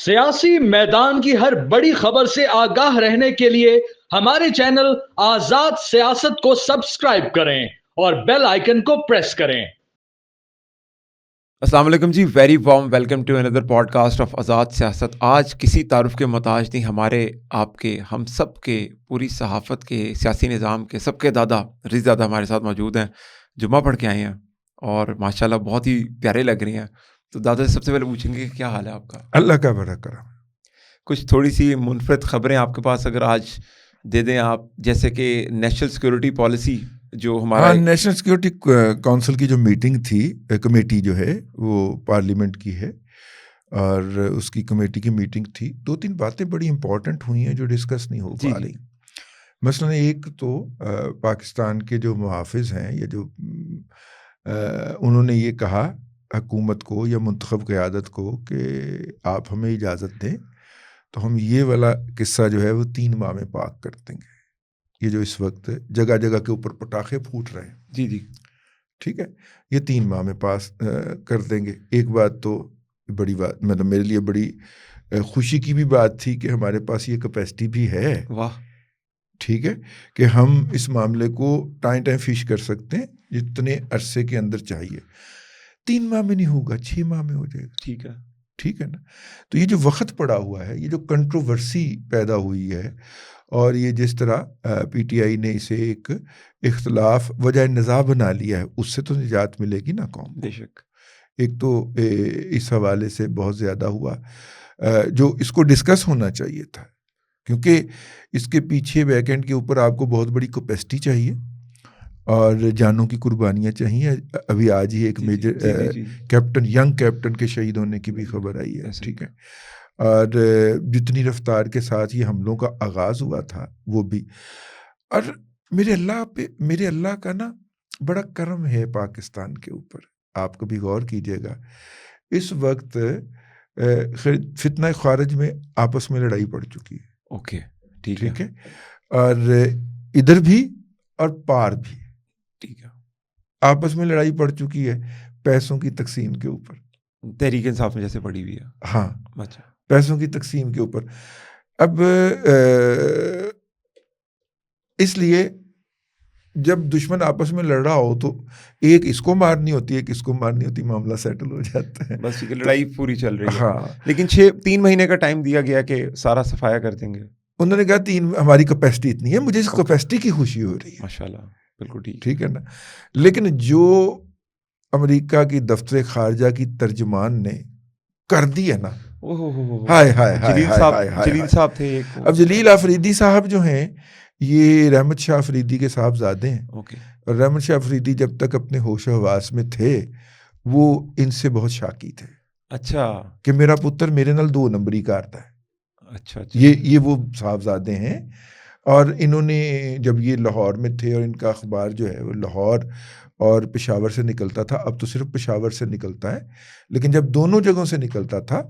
سیاسی میدان کی ہر بڑی خبر سے آگاہ رہنے کے لیے ہمارے چینل آزاد سیاست کو سبسکرائب کریں اور بیل آئیکن کو پریس کریں۔ السلام علیکم جی، ویری وارم ویلکم ٹو اندر podcast of Azad Siyasat. آج کسی تعارف کے محتاج نہیں، ہمارے آپ کے ہم سب کے پوری صحافت کے سیاسی نظام کے سب کے دادا رضی دادا ہمارے ساتھ موجود ہیں، جمعہ پڑھ کے آئے ہیں اور ماشاءاللہ بہت ہی پیارے لگ رہے ہیں۔ تو دادا سے سب سے پہلے پوچھیں گے کہ کیا حال ہے آپ کا؟ اللہ کا بڑا کرم۔ کچھ تھوڑی سی منفرد خبریں آپ کے پاس اگر آج دے دیں آپ، جیسے کہ نیشنل سیکورٹی پالیسی جو ہمارا نیشنل سیکورٹی کونسل کی جو میٹنگ تھی، کمیٹی جو ہے وہ پارلیمنٹ کی ہے اور اس کی کمیٹی کی میٹنگ تھی، 2-3 باتیں بڑی امپورٹنٹ ہوئی ہیں جو ڈسکس نہیں ہو پا رہی۔ مثلاً ایک تو پاکستان کے جو محافظ ہیں یا جو انہوں نے یہ کہا حکومت کو یا منتخب قیادت کو کہ آپ ہمیں اجازت دیں تو ہم یہ والا قصہ جو ہے وہ 3 ماہ میں پاک کر دیں گے۔ یہ جو اس وقت جگہ جگہ کے اوپر پٹاخے پھوٹ رہے ہیں، جی ٹھیک ہے، یہ 3 ماہ میں پاس کر دیں گے۔ ایک بات تو بڑی بات، مطلب میرے لیے بڑی خوشی کی بھی بات تھی کہ ہمارے پاس یہ کیپیسٹی بھی ہے، واہ، ٹھیک ہے، کہ ہم اس معاملے کو ٹائم فش کر سکتے ہیں جتنے عرصے کے اندر چاہیے۔ 3 ماہ میں نہیں ہوگا، 6 ماہ میں ہو جائے گا، ٹھیک ہے نا۔ تو یہ جو وقت پڑا ہوا ہے، یہ جو کنٹروورسی پیدا ہوئی ہے اور یہ جس طرح پی ٹی آئی نے اسے ایک اختلاف وجہ نزاع بنا لیا ہے، اس سے تو نجات ملے گی نا قوم کو۔ بے شک۔ ایک تو اس حوالے سے بہت زیادہ ہوا جو اس کو ڈسکس ہونا چاہیے تھا، کیونکہ اس کے پیچھے بیک اینڈ کے اوپر آپ کو بہت بڑی کیپیسٹی چاہیے اور جانوں کی قربانیاں چاہیے۔ ابھی آج ہی ایک میجر کیپٹن، ینگ کیپٹن کے شہید ہونے کی بھی خبر آئی ہے، ٹھیک ہے، اور جتنی رفتار کے ساتھ یہ حملوں کا آغاز ہوا تھا وہ بھی۔ اور میرے اللہ کا نا بڑا کرم ہے پاکستان کے اوپر، آپ کبھی غور کیجئے گا۔ اس وقت فتنہ خارج میں آپس میں لڑائی پڑ چکی ہے، اوکے، ٹھیک ہے، اور ادھر بھی اور پار بھی، ٹھیک ہے، آپس میں لڑائی پڑ چکی ہے پیسوں کی تقسیم کے اوپر۔ تحریک انصاف میں جیسے پڑی ہوئی ہے، ہاں، اچھا، پیسوں کی تقسیم کے اوپر۔ اب اس لیے جب دشمن آپس میں لڑ رہا ہو تو ایک اس کو مارنی ہوتی ہے، ایک اس کو مارنی ہوتی، معاملہ سیٹل ہو جاتا ہے، بس لڑائی پوری چل رہی ہے۔ ہاں، لیکن 3 مہینے کا ٹائم دیا گیا کہ سارا صفایا کر دیں گے۔ انہوں نے کہا 3 ہماری کیپیسٹی اتنی ہے، مجھے اس کیپیسٹی کی خوشی ہو رہی ہے، ماشاءاللہ، بالکل ٹھیک ہے نا۔ لیکن جو امریکہ کی دفتر خارجہ کی ترجمان نے کر دی ہے نا، ہائے ہائے جلیل صاحب تھے ایک، اب جلیل آفریدی صاحب جو ہیں یہ رحمت شاہ آفریدی کے صاحبزادے ہیں، اور رحمت شاہ آفریدی جب تک اپنے ہوش و حواس میں تھے وہ ان سے بہت شاکی تھے، اچھا، کہ میرا پتر میرے نال 2 نمبری کرتا ہے، اچھا، یہ وہ صاحبزادے ہیں۔ اور انہوں نے جب یہ لاہور میں تھے اور ان کا اخبار جو ہے وہ لاہور اور پشاور سے نکلتا تھا، اب تو صرف پشاور سے نکلتا ہے، لیکن جب دونوں جگہوں سے نکلتا تھا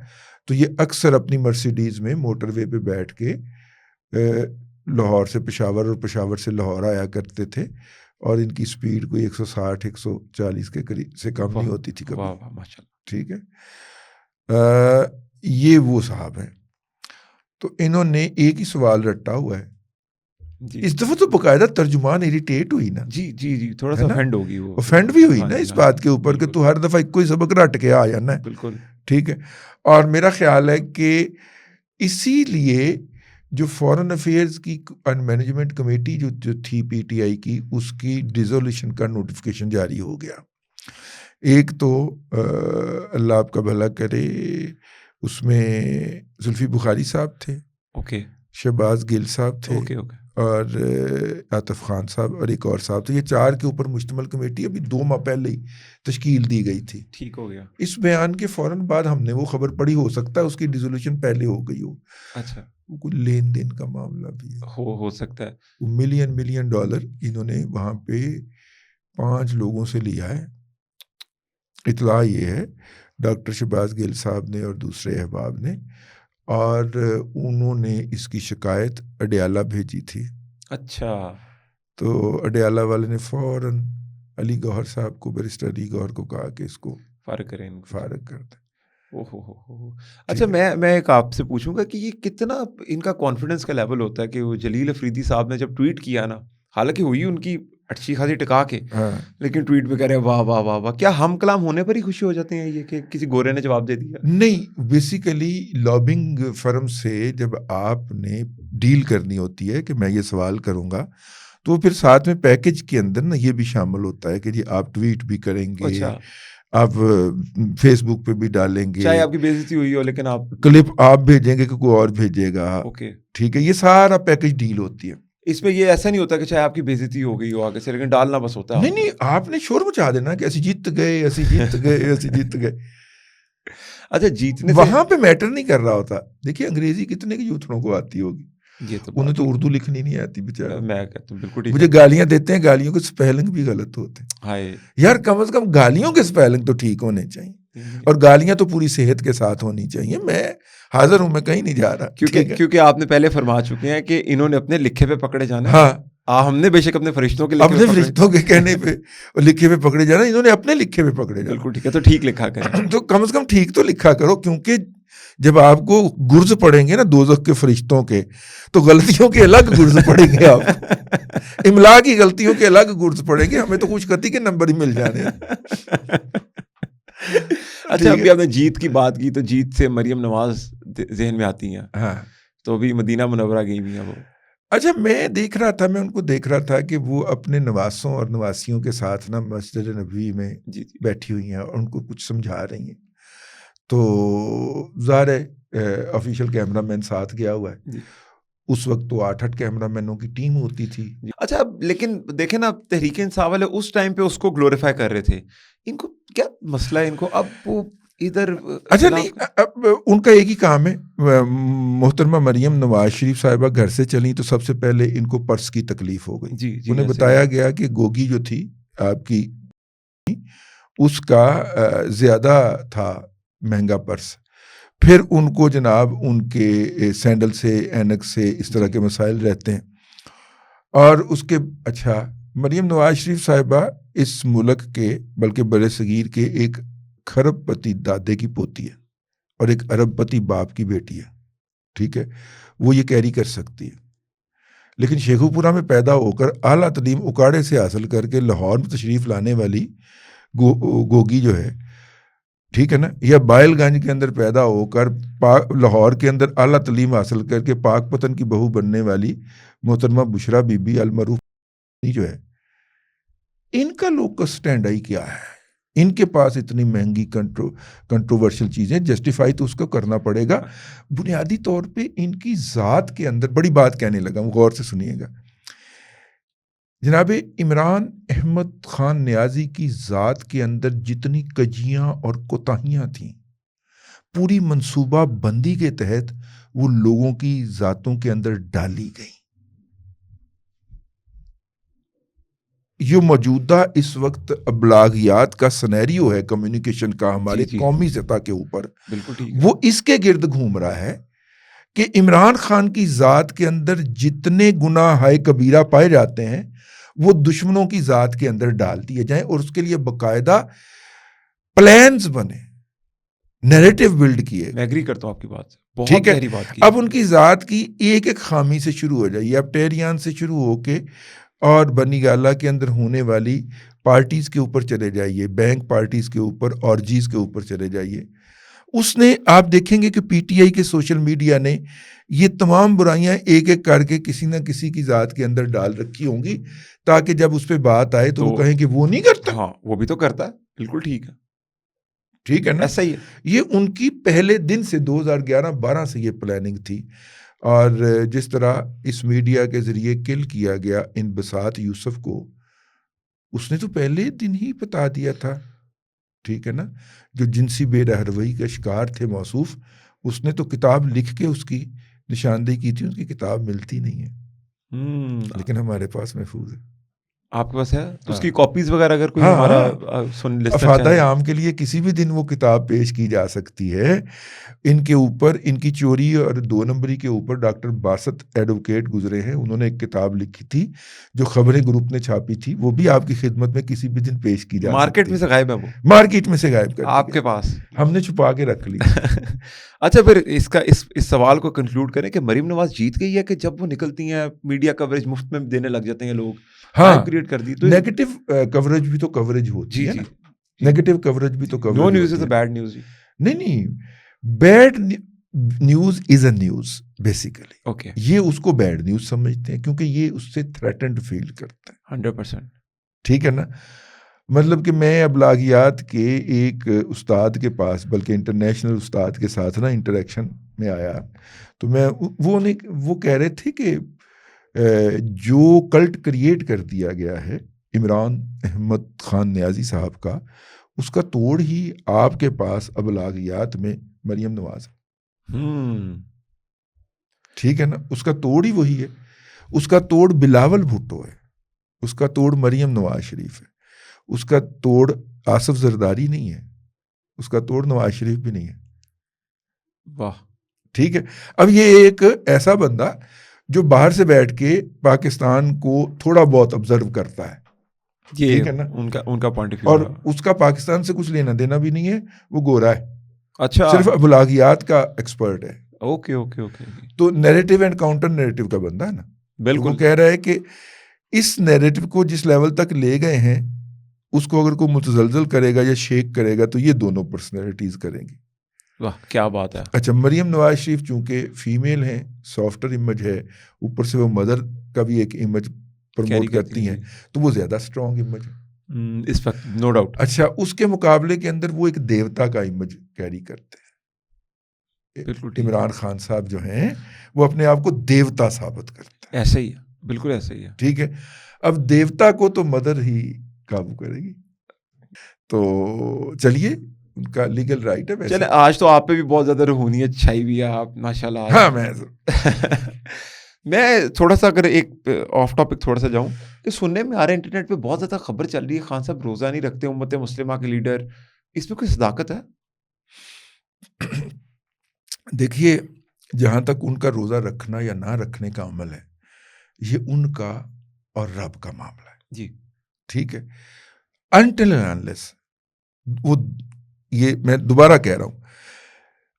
تو یہ اکثر اپنی مرسیڈیز میں موٹر وے پہ بیٹھ کے لاہور سے پشاور اور پشاور سے لاہور آیا کرتے تھے، اور ان کی سپیڈ کوئی 160 140 کے قریب سے کم نہیں ہوتی تھی کبھی، ٹھیک ہے۔ یہ وہ صاحب ہیں، تو انہوں نے ایک ہی سوال رٹا ہوا ہے، اس دفعہ تو باقاعدہ ترجمان اریٹیٹ ہوئی نا، جی تھوڑا سا افینڈ ہوگی، وہ افینڈ بھی ہوئی نا اس بات کے اوپر کہ تو ہر دفعہ کوئی سبق رٹ کے آ جانا ہے، بالکل، ٹھیک ہے۔ اور میرا خیال ہے کہ اسی لیے جو فارن افیئرز کی مینجمنٹ کمیٹی جو تھی پی ٹی آئی کی، اس کی ڈیزولوشن کا نوٹیفیکیشن جاری ہو گیا۔ ایک تو اللہ آپ کا بھلا کرے، اس میں زلفی بخاری صاحب تھے، اوکے، شہباز گل صاحب تھے، اوکے، اور عاطف خان صاحب اور ایک اور صاحب تھے۔ یہ 4 کے اوپر مشتمل کمیٹی ابھی 2 ماہ پہلے ہی تشکیل دی گئی تھی، ٹھیک ہو گیا۔ اس بیان کے فوراً بعد ہم نے وہ خبر پڑھی، ہو سکتا ہے اس کی ڈیزولوشن پہلے ہو گئی ہو، اچھا، کوئی لین دین کا معاملہ بھی ہو سکتا ہے، ملین ڈالر انہوں نے وہاں پہ 5 لوگوں سے لیا ہے۔ اطلاع یہ ہے ڈاکٹر شہباز گل صاحب نے اور دوسرے احباب نے، اور انہوں نے اس کی شکایت اڈیالہ بھیجی تھی۔ اچھا، تو اڈیالہ والے نے فوراً علی گوہر صاحب کو، بیرسٹر علی گوہر کو کہا کہ اس کو فارغ کر دیں۔ اچھا میں ایک آپ سے پوچھوں گا کہ یہ کتنا ان کا کانفیڈنس کا لیول ہوتا ہے کہ وہ جلیل افریدی صاحب نے جب ٹویٹ کیا نا، حالانکہ ہوئی ان کی اچھی خاصی ٹکا کے، لیکن ٹویٹ پہ کہہ رہے ہیں واہ واہ واہ واہ، کیا ہم کلام ہونے پر ہی خوشی ہو جاتے ہیں یہ کہ کسی گورے نے جواب دے دیا؟ نہیں، بیسیکلی لابنگ فرم سے جب آپ نے ڈیل کرنی ہوتی ہے کہ میں یہ سوال کروں گا، تو پھر ساتھ میں پیکج کے اندر نا یہ بھی شامل ہوتا ہے کہ جی آپ ٹویٹ بھی کریں گے، اچھا، آپ فیس بک پہ بھی ڈالیں گے، چاہے آپ کی بے عزتی ہوئی ہو لیکن آپ کلپ آپ بھیجیں گے کہ کوئی اور بھیجے گا، اوکے، ٹھیک ہے، یہ سارا پیکج ڈیل ہوتی ہے. اس میں یہ ایسا نہیں ہوتا کہ چاہے آپ کی بے عزتی ہو گئی ہو آگے سے لیکن ڈالنا بس ہوتا ہے؟ نہیں، آپ نے شور مچا دینا کہ ایسی جیت گئے، ایسی جیت گئے، ایسی جیت گئے. اچھا، جیتنے وہاں پہ میٹر نہیں کر رہا ہوتا. دیکھیے انگریزی کتنے کی یوتھڑوں کو آتی ہوگی، یہ تو انہیں تو اردو لکھنی نہیں آتی بیچارہ. میں کہتا ہوں بالکل ٹھیک مجھے ہے. گالیاں دیتے ہیں، گالیوں کے سپیلنگ بھی غلط ہوتے ہیں. ہائے یار کم از کم گالیوں کے سپیلنگ تو ٹھیک ہونے چاہیے، اور گالیاں تو پوری صحت کے ساتھ ہونی چاہیے. میں حاضر ہوں، میں کہیں نہیں جا رہا، کیونکہ آپ نے پہلے فرما چکے ہیں کہ انہوں نے اپنے لکھے پہ پکڑے جانا. ہاں، ہم نے بے شک اپنے فرشتوں کے اپنے فرشتوں کے کہنے پہ لکھے پہ پکڑے جانا، انہوں نے اپنے لکھے پہ پکڑے جانا. بالکل ٹھیک ہے، تو ٹھیک لکھا کریں. تو کم از کم ٹھیک تو لکھا کرو، کیونکہ جب آپ کو گرز پڑیں گے نا دوزخ کے فرشتوں کے، تو غلطیوں کے الگ گرز پڑیں گے. آپ املا کی غلطیوں کے الگ گرز پڑیں گے، ہمیں تو خوش قطعی کے نمبر ہی مل جانے. اچھا، ابھی آپ نے جیت کی بات کی تو جیت سے مریم نواز ذہن میں آتی ہیں. ہاں، تو ابھی مدینہ منورہ گئی ہوئی ہیں وہ. اچھا، میں ان کو دیکھ رہا تھا کہ وہ اپنے نواسوں اور نواسیوں کے ساتھ نا مسجد نبوی میں بیٹھی ہوئی ہیں اور ان کو کچھ سمجھا رہی ہیں. تو ظاہر آفیشیل کیمرہ مین ساتھ گیا ہوا ہے. اس وقت تو 8 کیمرہ مینوں کی ٹیم ہوتی تھی. اچھا، لیکن دیکھیں نا، تحریک انصاف والے اس ٹائم پہ اس کو گلوریفائی کر رہے تھے. ان کو کیا مسئلہ ہے ان کو اب وہ ادھر؟ اچھا نہیں، اب ان کا ایک ہی کام ہے. محترمہ مریم نواز شریف صاحبہ گھر سے چلیں تو سب سے پہلے ان کو پرس کی تکلیف ہو گئی. انہیں بتایا گیا کہ گوگی جو تھی آپ کی، اس کا زیادہ تھا مہنگا پرس. پھر ان کو جناب ان کے سینڈل سے، اینک سے اس طرح کے مسائل رہتے ہیں. اور اس کے اچھا، مریم نواز شریف صاحبہ اس ملک کے بلکہ بر صغیر کے ایک کھرب پتی دادے کی پوتی ہے اور ایک ارب پتی باپ کی بیٹی ہے. ٹھیک ہے، وہ یہ کیری کر سکتی ہے. لیکن شیخو پورہ میں پیدا ہو کر اعلیٰ تعلیم اکاڑے سے حاصل کر کے لاہور میں تشریف لانے والی گوگی جو ہے، ٹھیک ہے نا، یا بائل گنج کے اندر پیدا ہو کر لاہور کے اندر اعلیٰ تعلیم حاصل کر کے پاک پتن کی بہو بننے والی محترمہ بشرا بی بی المعروف جو ہے، ان کا لوکس سٹینڈ آئی کیا ہے؟ ان کے پاس اتنی مہنگی کنٹروورشل چیزیں، جسٹیفائی تو اس کو کرنا پڑے گا. بنیادی طور پہ ان کی ذات کے اندر بڑی بات کہنے لگا ہوں، غور سے سنیے گا. جناب عمران احمد خان نیازی کی ذات کے اندر جتنی کجیاں اور کوتاہیاں تھیں، پوری منصوبہ بندی کے تحت وہ لوگوں کی ذاتوں کے اندر ڈالی گئی. یہ موجودہ اس وقت ابلاغیات کا سنیریو ہے کمیونیکیشن کا ہمارے قومی سطح کے اوپر، وہ اس کے گرد گھوم رہا ہے کہ عمران خان کی ذات کے اندر جتنے گناہ ہائے کبیرہ پائے جاتے ہیں وہ دشمنوں کی ذات کے اندر ڈال دیے جائیں، اور اس کے لیے باقاعدہ پلانز بنے، نیریٹو بلڈ کیے. میں ایگری کرتا ہوں آپ کی بات سے، بہت گہری بات کی. اب ان کی ذات کی ایک ایک خامی سے شروع ہو جائیے، اب ٹیریان سے شروع ہو کے اور بنی گالا کے اندر ہونے والی پارٹیز کے اوپر چلے جائیے، بینک پارٹیز کے اوپر، اورجیز کے اوپر چلے جائیے. اس نے، آپ دیکھیں گے کہ پی ٹی آئی کے سوشل میڈیا نے یہ تمام برائیاں ایک ایک کر کے کسی نہ کسی کی ذات کے اندر ڈال رکھی ہوں گی، تاکہ جب اس پہ بات آئے تو وہ کہیں کہ وہ نہیں کرتا. ہاں، وہ بھی تو کرتا ہے. بالکل ٹھیک ہے، ٹھیک ہے نا، ایسا ہی ہے. یہ ان کی پہلے دن سے 2011-12 سے یہ پلاننگ تھی. اور جس طرح اس میڈیا کے ذریعے کل کیا گیا ان بساط یوسف کو، اس نے تو پہلے دن ہی بتا دیا تھا، ٹھیک ہے نا، جو جنسی بے رہروی کا شکار تھے موصوف، اس نے تو کتاب لکھ کے اس کی نشاندہی کی تھی. ان کی کتاب ملتی نہیں ہے، لیکن ہمارے پاس محفوظ ہے. آپ کے پاس ہے تو اس کی کاپیز وغیرہ اگر کوئی ہمارا سن افادہ عام کے لیے کسی بھی دن وہ کتاب پیش کی جا سکتی ہے. ان کے اوپر ان کی چوری اور 2 نمبری کے اوپر ڈاکٹر باسط ایڈوکیٹ گزرے ہیں, انہوں نے ایک کتاب لکھی تھی جو خبریں گروپ نے چھاپی تھی, وہ بھی آپ کی خدمت میں کسی بھی دن پیش کی جا سکتی ہے. مارکیٹ میں سے غائب ہے وہ, مارکیٹ میں سے غائب کر آپ کے پاس ہم نے چھپا کے رکھ لی. اچھا پھر اس کا اس سوال کو کنکلوڈ کریں کہ مریم نواز جیت گئی ہے کہ جب وہ نکلتی ہیں میڈیا کوریج مفت میں دینے لگ جاتے ہیں لوگ, ہاں کریٹ کر دی تو نیگیٹو کوریج بھی تو کوریج ہوتی ہے نا, نیگیٹو کوریج بھی تو coverage. No news is a bad news. نہیں, bad news is a news basically. Okay, یہ اس کو بیڈ نیوز سمجھتے ہیں کیونکہ یہ اس سے تھریٹنڈ فیل کرتے ہیں. 100%. ٹھیک ہے نا, مطلب کہ میں ابلاغیات کے ایک استاد کے پاس, بلکہ انٹرنیشنل استاد کے ساتھ نا انٹریکشن میں آیا, تو میں وہ کہہ رہے تھے کہ جو کلٹ کریٹ کر دیا گیا ہے عمران احمد خان نیازی صاحب کا, اس کا توڑ ہی آپ کے پاس ابلاغیات میں مریم نواز ہے. ٹھیک ہے نا, اس کا توڑ ہی وہی ہے. اس کا توڑ بلاول بھٹو ہے, اس کا توڑ مریم نواز شریف ہے, اس کا توڑ آصف زرداری نہیں ہے, اس کا توڑ نواز شریف بھی نہیں ہے. واہ. ٹھیک ہے, اب یہ ایک ایسا بندہ جو باہر سے بیٹھ کے پاکستان کو تھوڑا بہت آبزرو کرتا ہے, ٹھیک ہے نا, ان کا پوائنٹ آف ویو, اور اس کا پاکستان سے کچھ لینا دینا بھی نہیں ہے, وہ گورا ہے. اچھا, صرف ابلاغیات کا ایکسپرٹ ہے. Okay okay okay. تو نیریٹو اینڈ کاؤنٹر نیریٹو کا بندہ ہے نا. بالکل. وہ کہہ رہا ہے کہ اس نیریٹو کو جس لیول تک لے گئے ہیں اس کو اگر کوئی متزلزل کرے گا یا شیک کرے گا تو یہ دونوں پرسنالٹیز کریں گی. واہ کیا بات ہے. اچھا, مریم نواز شریف چونکہ فیمیل ہیں, سافٹر امیج ہے, اوپر سے وہ مدر کا بھی ایک امیج پروموٹ کرتی ہیں, تو وہ زیادہ اسٹرانگ امیج ہے اس وقت, نو ڈاؤٹ. اچھا, اس کے مقابلے کے اندر وہ ایک دیوتا کا امیج کیری کرتے ہیں. عمران خان صاحب جو ہیں وہ اپنے آپ کو دیوتا ثابت کرتے ہیں. ایسا ہی ہے, بالکل ایسا ہی ہے. ٹھیک ہے, اب دیوتا کو تو مدر ہی قابو کرے گی. تو چلیے, ان کا لیگل رائٹ ہے. چلے, آج تو آپ پہ بھی بہت زیادہ روحانیت چھائی ہوئی ہے, آپ ماشاء اللہ. ہاں, میں تھوڑا سا اگر ایک آف ٹاپک تھوڑا سا جاؤں, کہ سننے میں آ رہا ہے انٹرنیٹ پہ بہت زیادہ خبر چل رہی ہے خان صاحب روزہ نہیں رکھتے امت مسلمہ کے لیڈر, اس میں کوئی صداقت ہے؟ دیکھیے, جہاں تک ان کا روزہ رکھنا یا نہ رکھنے کا عمل ہے, یہ ان کا اور رب کا معاملہ ہے. جی ٹھیک ہے, until and unless وہ, یہ میں دوبارہ کہہ رہا ہوں,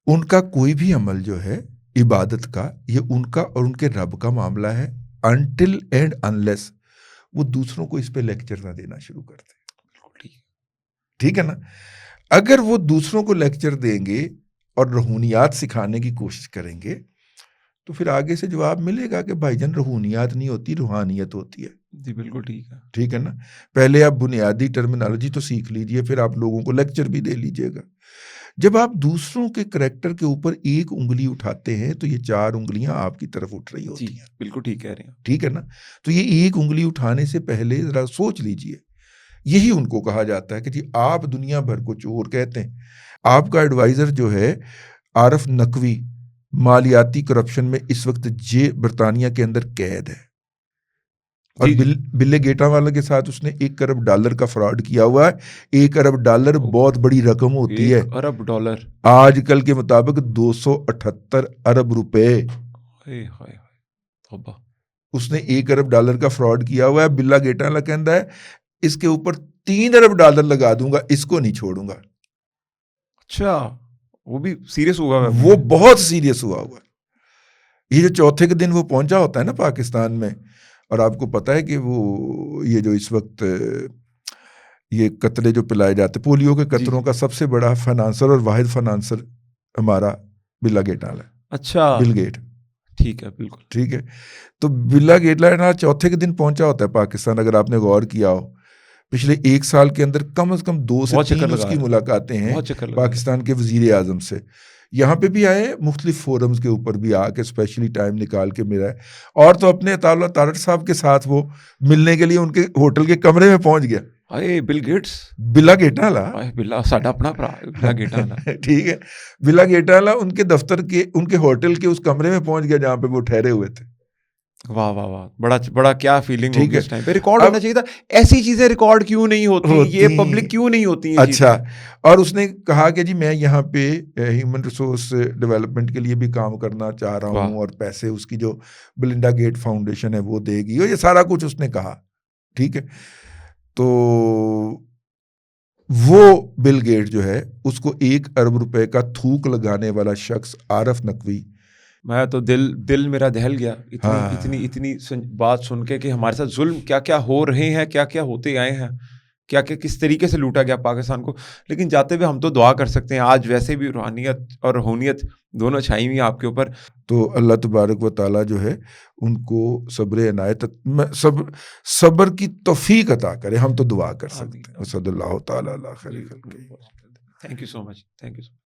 ان کا کوئی بھی عمل جو ہے عبادت کا, یہ ان کا اور ان کے رب کا معاملہ ہے, until and unless وہ دوسروں کو اس پہ لیکچر نہ دینا شروع کر دیں. ٹھیک ہے نا, اگر وہ دوسروں کو لیکچر دیں گے اور روحانیات سکھانے کی کوشش کریں گے تو پھر آگے سے جواب ملے گا کہ بھائی جان روحانیات نہیں ہوتی, روحانیت ہوتی ہے. جی بالکل ٹھیک ہے. ٹھیک ہے نا, پہلے آپ بنیادی ٹرمینالوجی تو سیکھ لیجئے, پھر آپ لوگوں کو لیکچر بھی دے لیجئے گا. جب آپ دوسروں کے کریکٹر کے اوپر ایک انگلی اٹھاتے ہیں تو یہ 4 انگلیاں آپ کی طرف اٹھ رہی ہوتی ہیں. بالکل ٹھیک کہہ رہے ہیں. ٹھیک ہے نا, تو یہ ایک انگلی اٹھانے سے پہلے ذرا سوچ لیجئے. یہی ان کو کہا جاتا ہے کہ جی آپ دنیا بھر کو چور کہتے ہیں. آپ کا ایڈوائزر جو ہے عارف نقوی مالیاتی کرپشن میں اس وقت برطانیہ کے اندر قید ہے, اور بل گیٹا والا کے ساتھ اس نے $1 کروڑ کا فراڈ کیا ہوا ہے. $1 کروڑ بہت بڑی رقم ہوتی ہے. $1 ارب آج کل کے مطابق 278 ارب روپے. اس نے $1 کروڑ کا فراڈ کیا ہوا ہے. بلا گیٹا والا کہندا ہے اس کے اوپر $3 ارب لگا دوں گا, اس کو نہیں چھوڑوں گا. اچھا, وہ بھی سیریس ہوا ہے. وہ بہت سیریس ہوا ہے. یہ جو چوتھے کے دن وہ پہنچا ہوتا ہے نا پاکستان میں, اور آپ کو پتا ہے کہ وہ یہ جو اس وقت یہ قطرے جو پلائے جاتے پولیو کے قطروں کا سب سے بڑا فائنانسر اور واحد فائنانسر ہمارا بلا گیٹ والا ہے. اچھا, بل گیٹ. ٹھیک ہے, بالکل ٹھیک ہے. تو بلا گیٹ والا چوتھے کے دن پہنچا ہوتا ہے پاکستان. اگر آپ نے غور کیا ہو, پچھلے 1 سال کے اندر کم از کم 2 سے 3 اس کی ملاقاتیں ہیں پاکستان کے وزیر اعظم سے. یہاں پہ بھی آئے, مختلف فورمز کے اوپر بھی آ کے اسپیشلی ٹائم نکال کے ملا ہے. اور تو اپنے عطا اللہ طارق صاحب کے ساتھ وہ ملنے کے لیے ان کے ہوٹل کے کمرے میں پہنچ گیا. بل گیٹس, بلا گیٹا والا ساڈا اپنا بلا گیٹا والا. ٹھیک ہے, بلا گیٹا والا ان کے دفتر کے, ان کے ہوٹل کے اس کمرے میں پہنچ گیا جہاں پہ وہ ٹھہرے ہوئے تھے. واہ واہ واہ، بڑا کیا فیلنگ ٹھیک ہوگی ہے۔ اس ٹائم پہ، ریکارڈ ہونا چاہیے تھا۔ ایسی چیزیں ریکارڈ کیوں نہیں ہوتی، یہ پبلک کیوں نہیں ہوتی ہیں؟ اچھا، اور اس نے کہا کہ جی میں یہاں پہ ہیومن ریسورس ڈیولپمنٹ کے لیے بھی کام کرنا چاہ رہا ہوں، اور پیسے اس کی جو بلنڈا گیٹ فاؤنڈیشن ہے وہ دے گی، اور یہ سارا کچھ اس نے کہا، ٹھیک ہے۔ تو وہ بل گیٹ جو ہے اس کو 1 ارب روپے کا تھوک لگانے والا شخص عارف نقوی، میں تو دل میرا دہل گیا اتنی بات سن کے کہ ہمارے ساتھ ظلم کیا کیا ہو رہے ہیں، کیا کیا ہوتے آئے ہیں، کیا کیا کس طریقے سے لوٹا گیا پاکستان کو۔ لیکن جاتے ہوئے ہم تو دعا کر سکتے ہیں، آج ویسے بھی روحانیت اور روحانیت دونوں چھائی ہوئی ہیں آپ کے اوپر۔ تو اللہ تبارک و تعالیٰ جو ہے ان کو صبر عنایت، صبر کی توفیق عطا کرے، ہم تو دعا کر سکتے ہیں۔ صلی اللہ تعالیٰ علیہ خیر خلقہ۔ Thank you so much, thank you so much.